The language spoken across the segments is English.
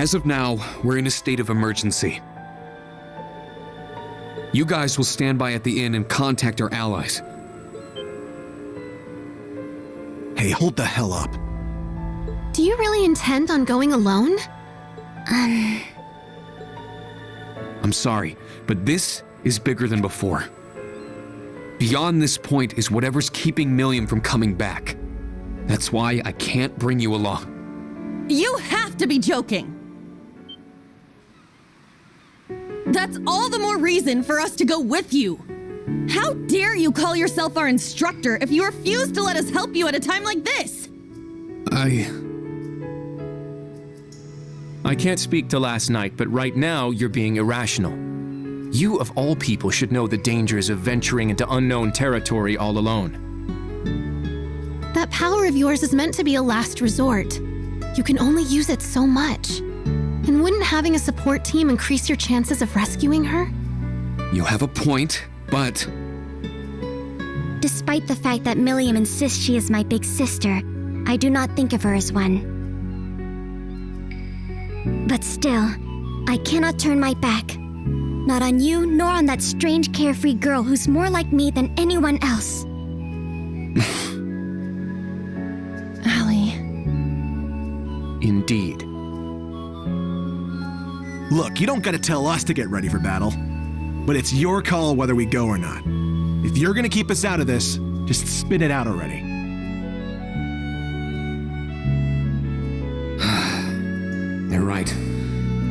As of now, we're in a state of emergency. You guys will stand by at the inn and contact our allies. Hey, hold the hell up. Do you really intend on going alone? I'm sorry, but this is bigger than before. Beyond this point is whatever's keeping Milliam from coming back. That's why I can't bring you along. You have to be joking! That's all the more reason for us to go with you! How dare you call yourself our instructor if you refuse to let us help you at a time like this? I can't speak to last night, but right now you're being irrational. You, of all people, should know the dangers of venturing into unknown territory all alone. That power of yours is meant to be a last resort. You can only use it so much. And wouldn't having a support team increase your chances of rescuing her? You have a point, but... Despite the fact that Milliam insists she is my big sister, I do not think of her as one. But still, I cannot turn my back. Not on you, nor on that strange carefree girl who's more like me than anyone else. Allie. Indeed. Look, you don't gotta tell us to get ready for battle. But it's your call whether we go or not. If you're gonna keep us out of this, just spit it out already. They're right.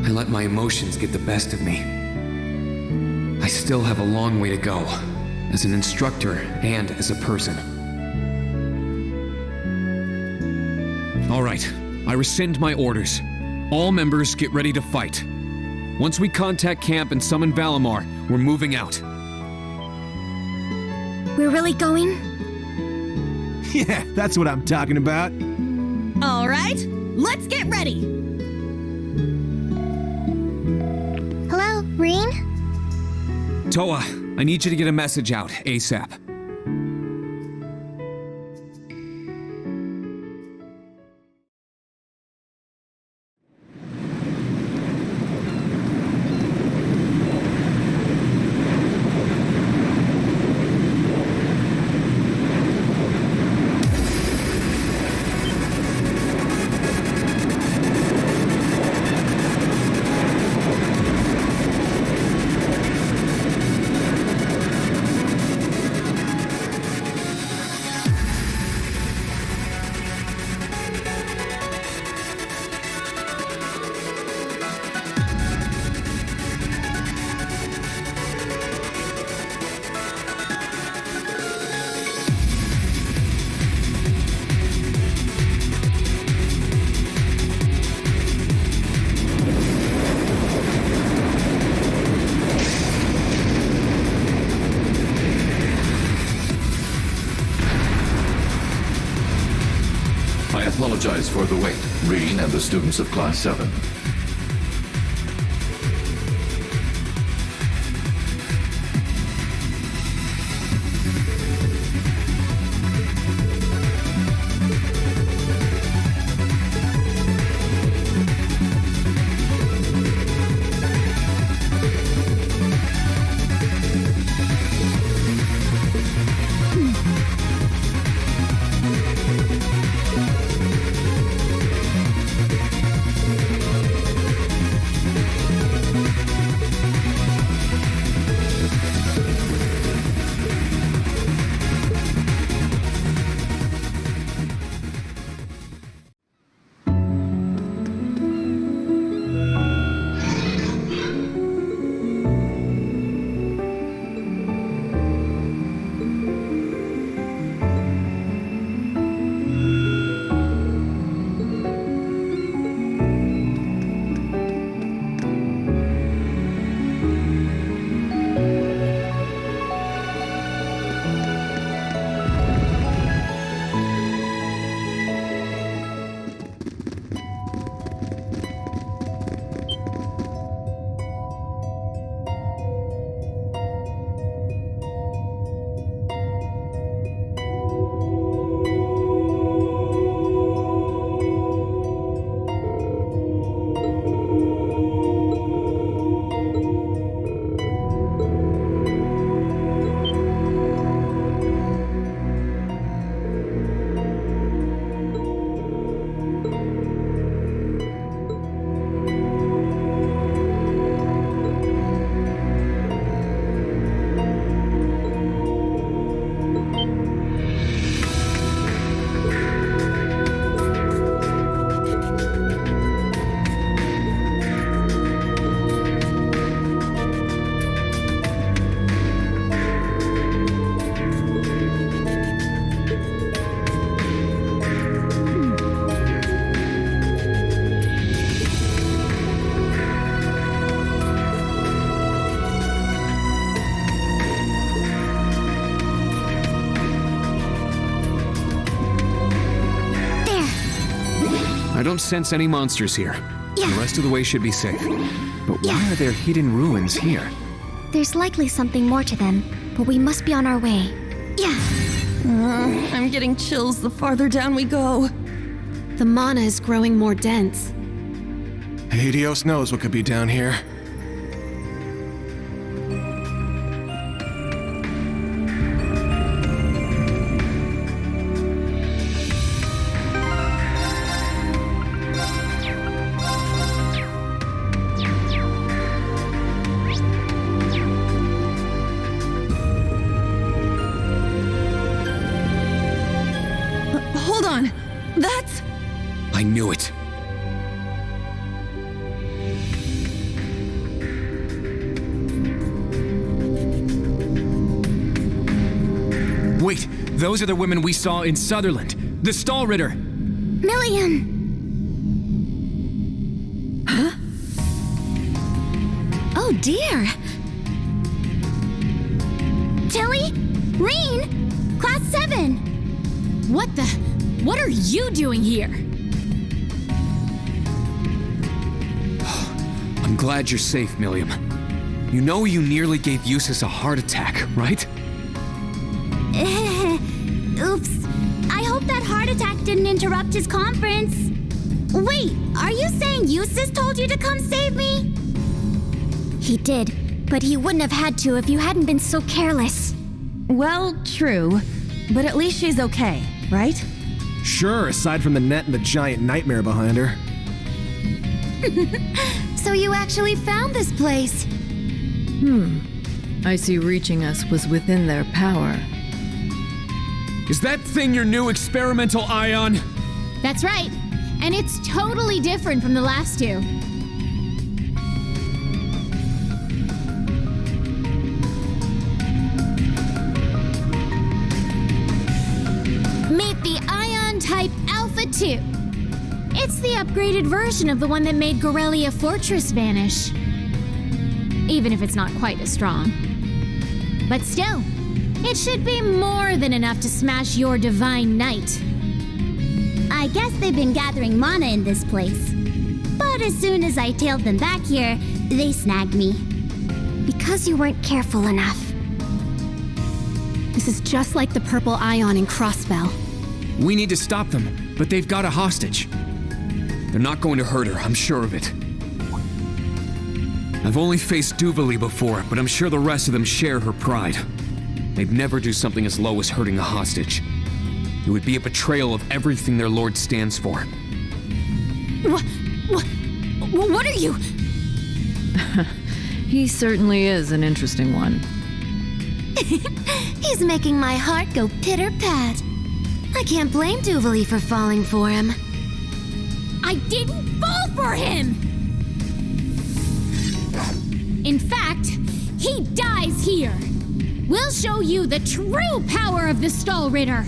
I let my emotions get the best of me. I still have a long way to go, as an instructor and as a person. All right, I rescind my orders. All members get ready to fight. Once we contact camp and summon Valimar, we're moving out. We're really going? Yeah, that's what I'm talking about. All right, let's get ready! Hello, Reen? Toa, I need you to get a message out, ASAP. I apologize for the wait, Reen and the students of Class 7. I don't sense any monsters here. Yeah. The rest of the way should be safe. But why are there hidden ruins here? There's likely something more to them, but we must be on our way. Yeah. I'm getting chills the farther down we go. The mana is growing more dense. Hades knows what could be down here. Hold on. That's... I knew it. Wait, those are the women we saw in Sutherland. The Stallritter. Million! Huh? Oh dear! Tilly? Reen? Class 7! What the? What are you doing here? I'm glad you're safe, Milliam. You know you nearly gave Eustace a heart attack, right? Oops. I hope that heart attack didn't interrupt his conference. Wait, are you saying Eustace told you to come save me? He did, but he wouldn't have had to if you hadn't been so careless. Well, true. But at least she's okay, right? Sure, aside from the net and the giant nightmare behind her. So you actually found this place? I see reaching us was within their power. Is that thing your new experimental ion? That's right. And it's totally different from the last two. Meet the Ion Type Alpha 2. It's the upgraded version of the one that made Gorelia Fortress vanish. Even if it's not quite as strong. But still, it should be more than enough to smash your Divine Knight. I guess they've been gathering mana in this place. But as soon as I tailed them back here, they snagged me. Because you weren't careful enough. This is just like the purple ion in Crossbell. We need to stop them, but they've got a hostage. They're not going to hurt her, I'm sure of it. I've only faced Duvali before, but I'm sure the rest of them share her pride. They'd never do something as low as hurting a hostage. It would be a betrayal of everything their lord stands for. What are you? He certainly is an interesting one. He's making my heart go pitter-pat. I can't blame Duvali for falling for him. I didn't fall for him! In fact, he dies here. We'll show you the true power of the Stallritter.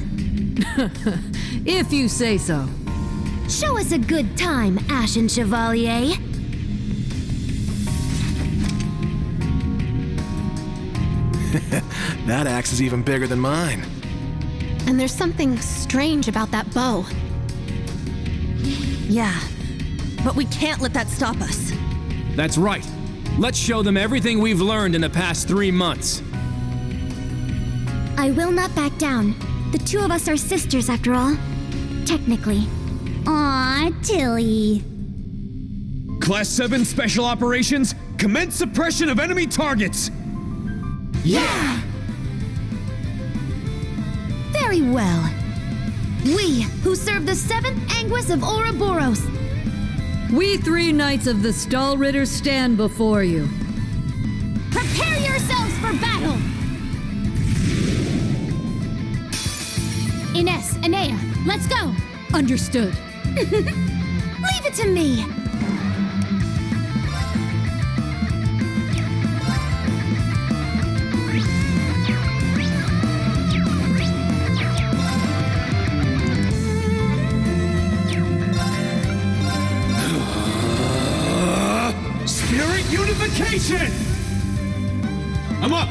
If you say so. Show us a good time, Ashen Chevalier. That axe is even bigger than mine. And there's something strange about that bow. Yeah. But we can't let that stop us. That's right. Let's show them everything we've learned in the past 3 months. I will not back down. The two of us are sisters, after all. Technically. Aw, Tilly. Class 7 Special Operations, commence suppression of enemy targets! Yeah! Very well. We, who serve the 7th Anguis of Ouroboros. We 3 knights of the Stallritter stand before you. Prepare yourselves for battle! Ines, Anea, let's go! Understood. Leave it to me. Spirit unification! I'm up!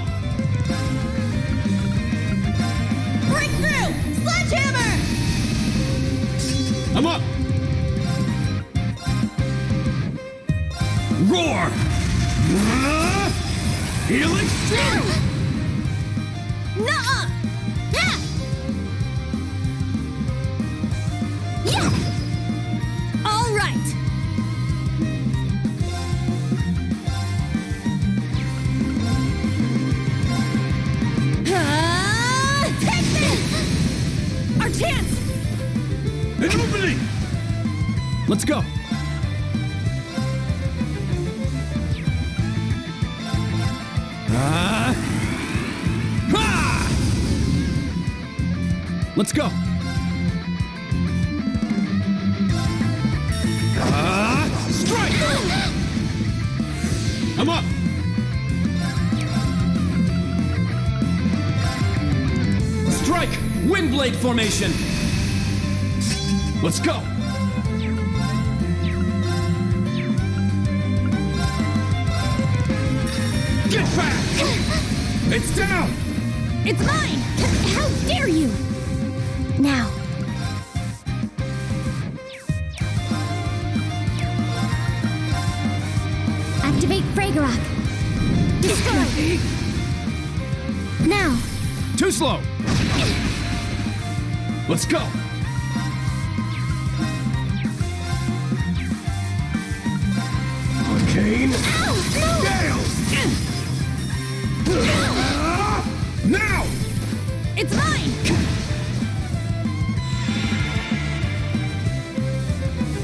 Breakthrough! Sledgehammer! I'm up! Roar! Helix 2! Nuh-uh! Yeah! All right! Take this! Our chance! An opening! Let's go. Let's go. Strike! I'm up! Strike! Windblade formation! Let's go! Get back! It's down! It's mine! How dare you! Now. Activate Fragorok. Destroy! Now. Too slow! Let's go! Arcane! Gale! Now! It's mine!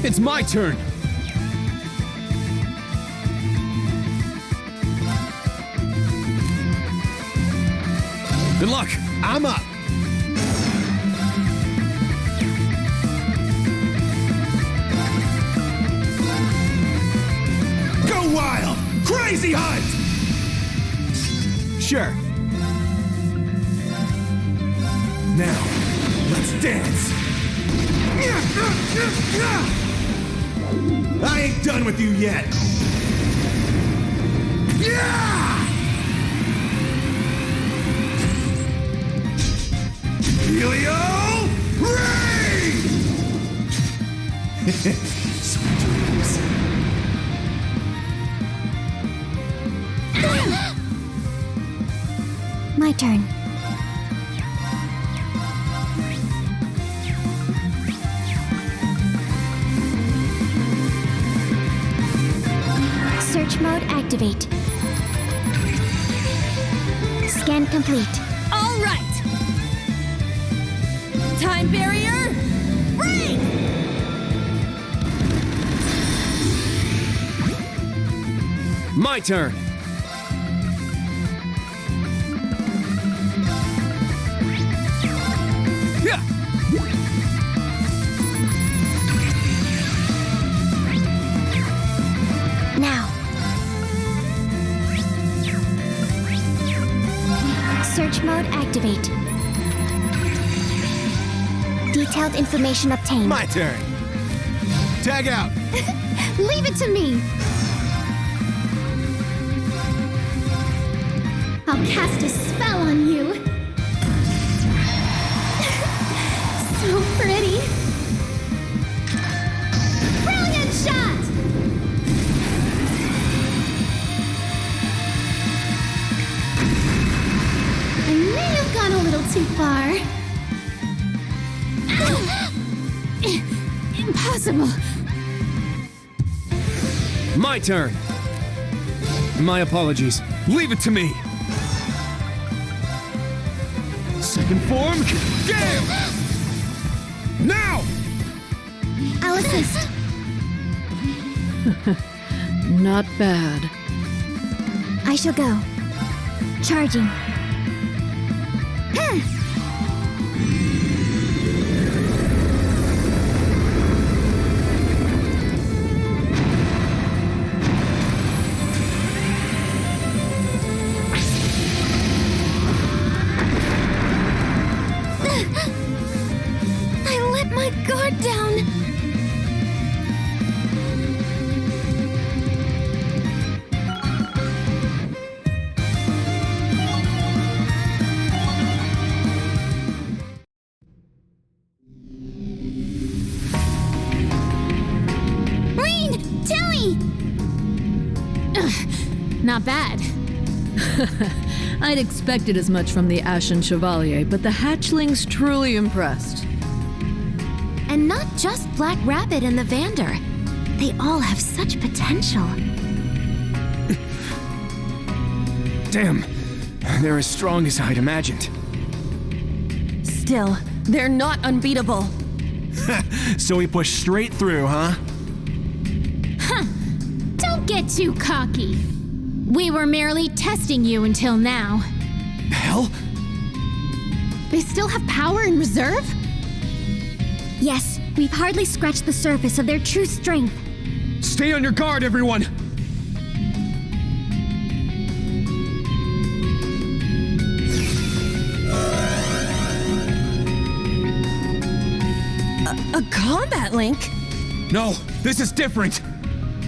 It's my turn! Good luck! I'm up. Go wild! Crazy hunt! Sure. Now, let's dance! I ain't done with you yet. Helio! Rain! Sweet dreams. My turn. Search mode activate. Scan complete. All right! Time barrier, break! My turn! Yeah! Now. Search mode activate. Detailed information obtained. My turn. Tag out. Leave it to me. I'll cast a spell on you. So pretty. Brilliant shot! I may have gone a little too far. Impossible! My turn! My apologies. Leave it to me! Second form, Gale! Now! I'll assist. Not bad. I shall go. Charging. I let my guard down. not bad. I'd expected as much from the Ashen Chevalier, but the hatchling's truly impressed. And not just Black Rabbit and the Vander. They all have such potential. Damn, they're as strong as I'd imagined. Still, they're not unbeatable. So we push straight through, huh? Don't get too cocky. We were merely testing you until now. Hell? They still have power in reserve? Yes, we've hardly scratched the surface of their true strength. Stay on your guard, everyone! A combat link? No, this is different!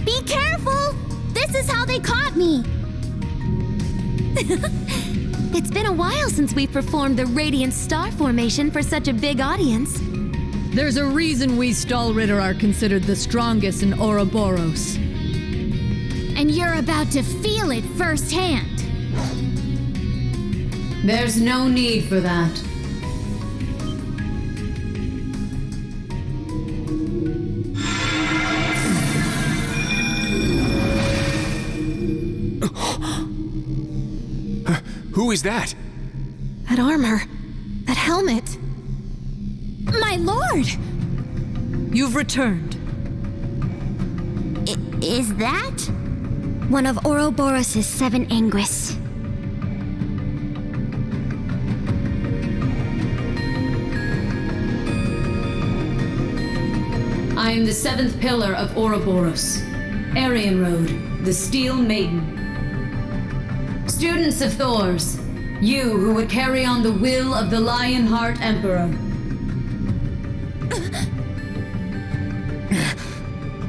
Be careful! This is how they caught me! It's been a while since we performed the Radiant Star Formation for such a big audience. There's a reason we Stahlritter are considered the strongest in Ouroboros. And you're about to feel it firsthand. There's no need for that. Who is that? That armor, that helmet. My lord! You've returned. Is that? One of Ouroboros' 7 Anguis. I am the 7th pillar of Ouroboros. Aryan Road, the Steel Maiden. Students of Thors, you who would carry on the will of the Lionheart Emperor.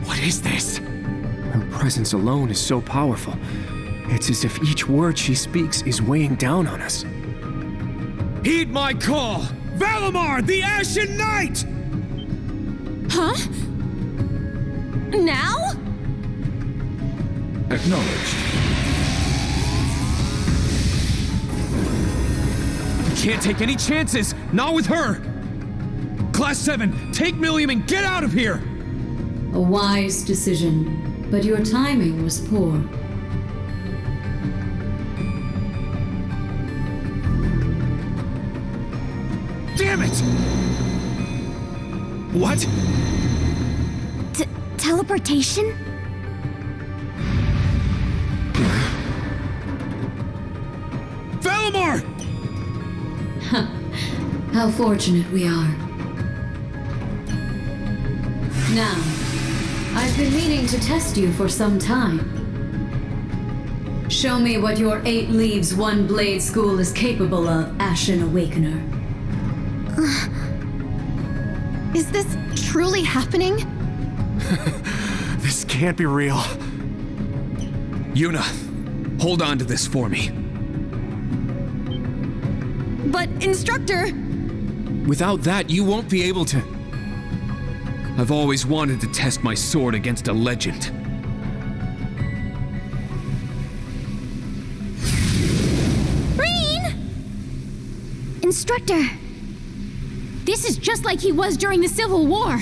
What is this? Her presence alone is so powerful. It's as if each word she speaks is weighing down on us. Heed my call! Valimar, the Ashen Knight! Huh? Now? Acknowledged. Can't take any chances! Not with her! Class 7, take Millium and get out of here! A wise decision, but your timing was poor. Damn it! What? Teleportation? Valimar! How fortunate we are. Now, I've been meaning to test you for some time. Show me what your 8 Leaves, 1 Blade school is capable of, Ashen Awakener. Is this truly happening? This can't be real. Yuna, hold on to this for me. But, Instructor! Without that, you won't be able to. I've always wanted to test my sword against a legend. Reen! Instructor! This is just like he was during the Civil War.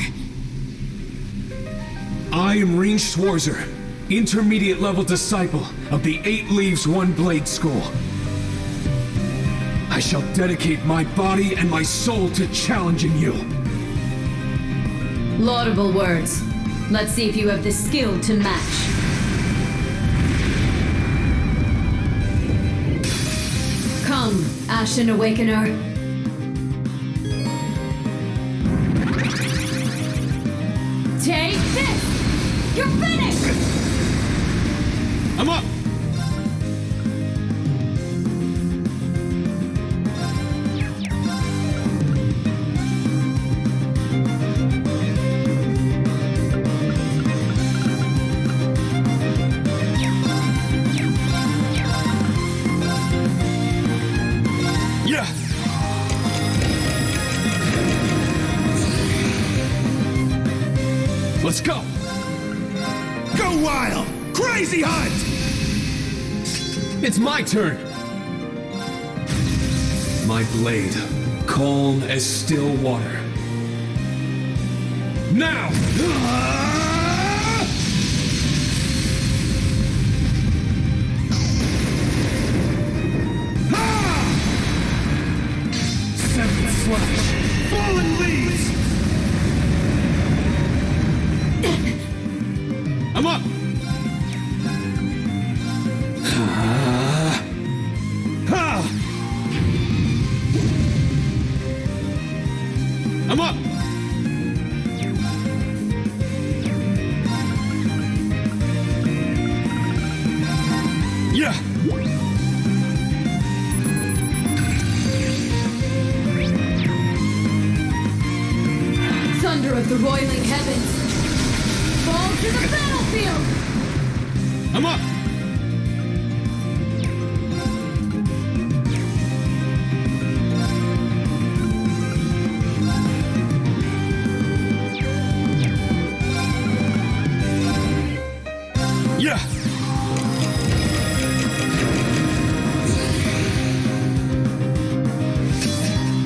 I am Reen Schwarzer, intermediate level disciple of the 8 Leaves, 1 Blade School. I shall dedicate my body and my soul to challenging you. Laudable words. Let's see if you have the skill to match. Come, Ashen Awakener. Take this! You're finished! I'm up! Let's go! Go wild! Crazy hunt! It's my turn! My blade, calm as still water. Now! 7th slash! Fallen leaves! I'm up! I'm up! Yeah! Thunder of the roiling heavens! Fall to the battlefield! I'm up! Yeah!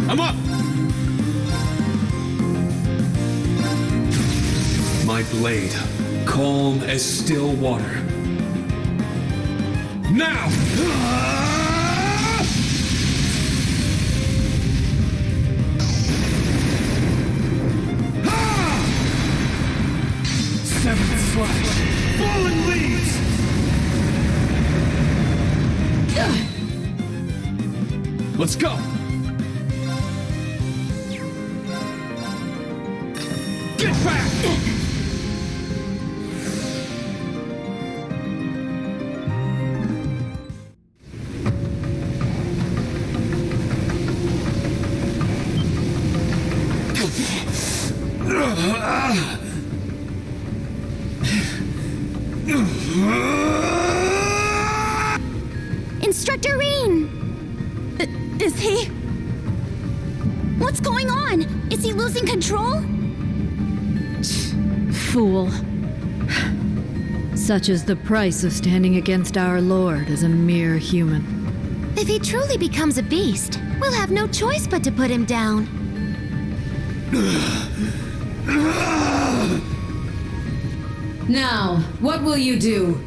I'm up! My blade, calm as still water. Now! 7th slash! Fallen leaves! Let's go! Get back! Instructor Rean! Is he? What's going on? Is he losing control? Fool. Such is the price of standing against our Lord as a mere human. If he truly becomes a beast, we'll have no choice but to put him down. Now, what will you do?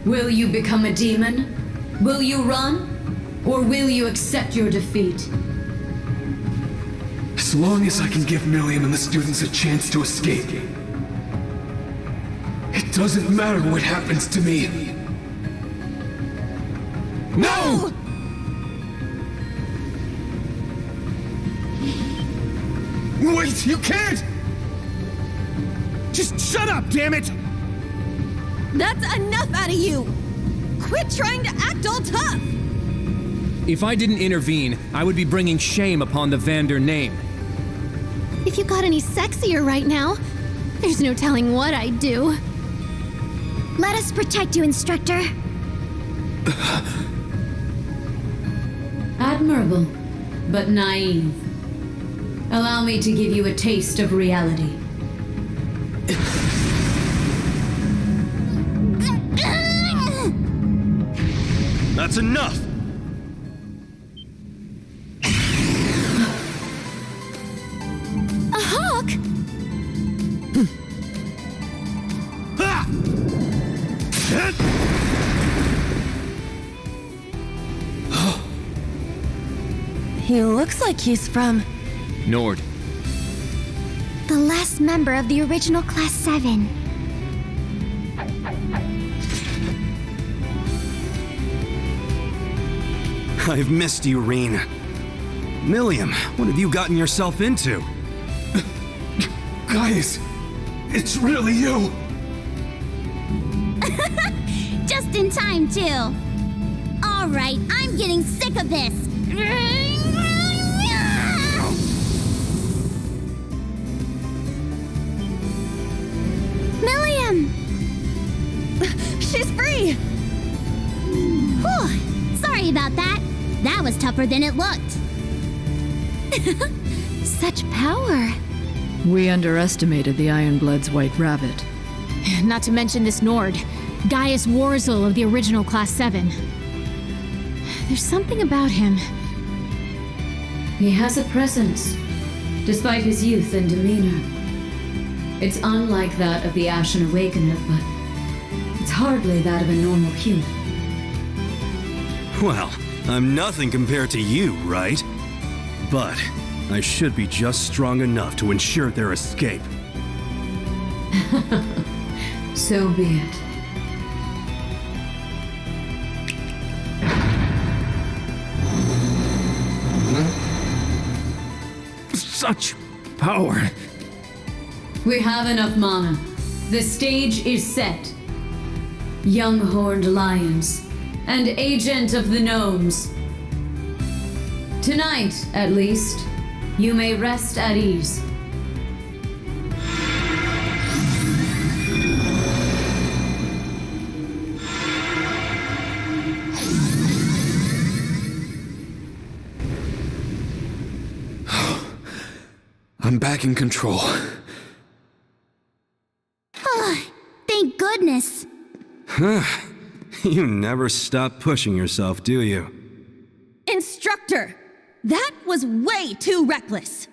Will you become a demon? Will you run? Or will you accept your defeat? As long as I can give Milliam and the students a chance to escape. It doesn't matter what happens to me. No! Wait, you can't! Just shut up, damn it! That's enough out of you! Quit trying to act all tough! If I didn't intervene, I would be bringing shame upon the Vander name. If you got any sexier right now, there's no telling what I'd do. Let us protect you, Instructor. Admirable, but naive. Allow me to give you a taste of reality. That's enough! A hawk? He looks like he's from... Nord. The last member of the original Class 7. I've missed you, Rean. Milliam, what have you gotten yourself into? Guys, it's really you! Just in time, too. All right, I'm getting sick of this. Milliam! She's free! Whew, sorry about that. That was tougher than it looked. Such power. We underestimated the Ironblood's White Rabbit. Not to mention this Nord, Gaius Warzel of the original Class 7. There's something about him. He has a presence, despite his youth and demeanor. It's unlike that of the Ashen Awakener, but it's hardly that of a normal human. Well, I'm nothing compared to you, right? But I should be just strong enough to ensure their escape. So be it. Such power. We have enough mana. The stage is set. Young horned lions and agent of the gnomes. Tonight, at least, you may rest at ease. I'm back in control. Thank goodness. You never stop pushing yourself, do you? Instructor! That was way too reckless!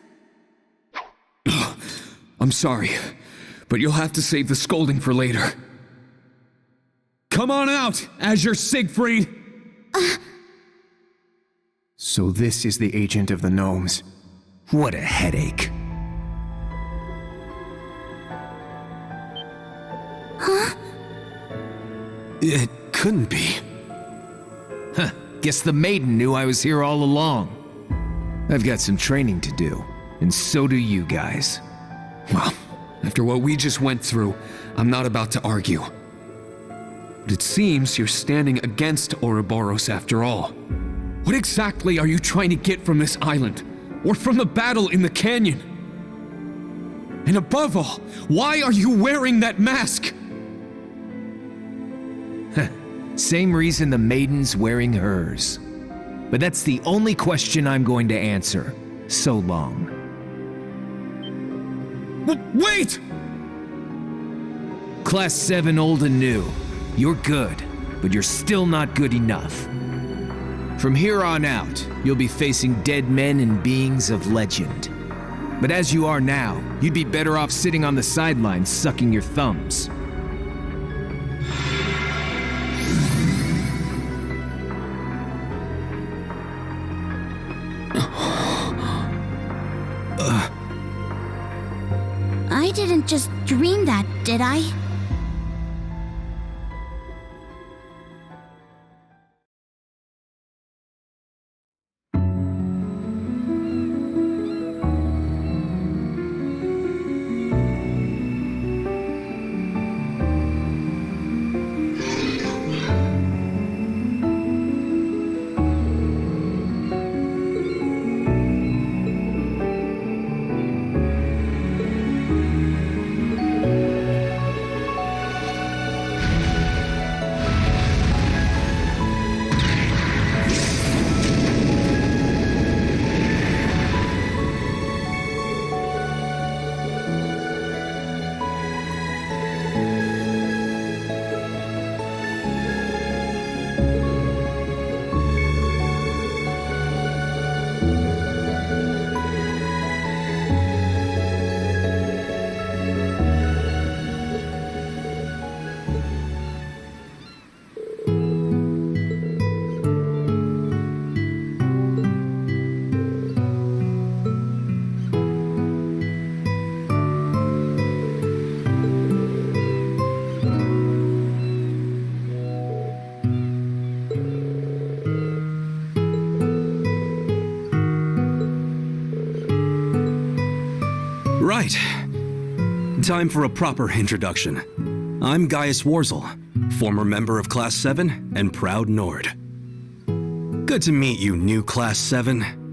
I'm sorry, but you'll have to save the scolding for later. Come on out, Azure Siegfried! So this is the agent of the gnomes. What a headache. It couldn't be. Huh. Guess the maiden knew I was here all along. I've got some training to do, and so do you guys. Well, after what we just went through, I'm not about to argue. But it seems you're standing against Ouroboros after all. What exactly are you trying to get from this island? Or from the battle in the canyon? And above all, why are you wearing that mask? Same reason the maiden's wearing hers. But that's the only question I'm going to answer. So long. Wait! Class 7 old and new. You're good, but you're still not good enough. From here on out, you'll be facing dead men and beings of legend. But as you are now, you'd be better off sitting on the sidelines sucking your thumbs. I didn't just dream that, did I? Right. Time for a proper introduction. I'm Gaius Warzel, former member of Class 7 and proud Nord. Good to meet you, new Class 7.